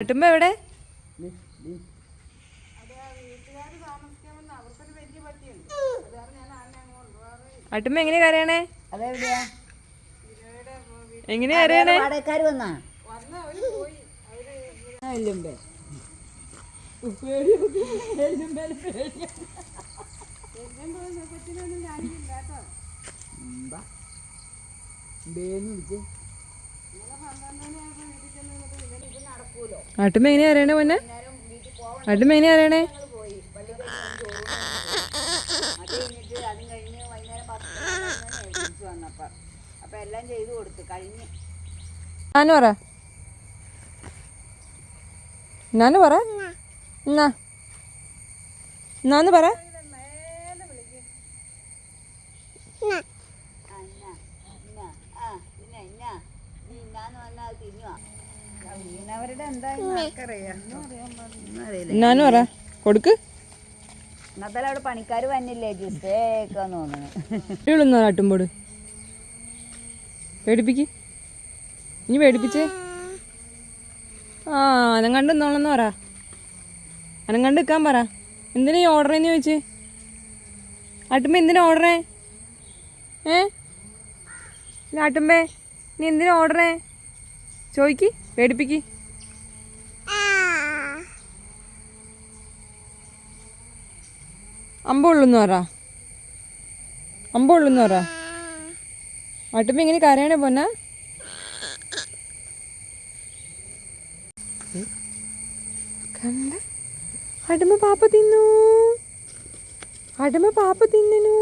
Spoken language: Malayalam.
ആട്ടുമ്പോ എവിടെ? ആട്ടുമ്പോ എങ്ങനെയാ കരയണേ? എങ്ങനെയാ കരയണേ? ആട്ടുമ്പോ എങ്ങനെയാ അറിയണേ പൊന്നെ? ആട്ടുമ്പോ എങ്ങനെയാ അറിയണേ? ഞാന് പറ എന്നാന്ന് പറ എന്നാന്ന് പറ. എന്നാന്ന് പറ കൊടുക്ക്. ഇന്നത്തെ അവിടെ പണിക്കാർ വന്നില്ലേ ജ്യൂസേക്കാന്ന് തോന്നുന്നു. ആട്ടുമ്പോട് പേടിപ്പിക്ക്. ഇനി പേടിപ്പിച്ചേ. അനങ്ങണ്ട് എന്നോളെന്ന് പറ. അനങ്ങണ്ട് നിൽക്കാൻ പറ. എന്തിനാ ഈ ഓർഡറേന്ന് ചോദിച്ചേ? ആട്ടുമ്പേ എന്തിനാ ഓർഡറേ? ആട്ടുമ്പേ നീ എന്തിനാ ഓർഡറേ? ചോദിക്ക്, പേടിപ്പിക്ക്. അമ്പുള്ളൂന്ന് പറ. അമ്പുള്ളൂന്ന് പറ. ആട്ടുമ്പോ ഇങ്ങനെ കരയണേ പൊന്നാ? കണ്ട ആട്ടുമ്പോ പാപ്പ തിന്നു. ആട്ടുമ്പോ പാപ്പ തിന്നു.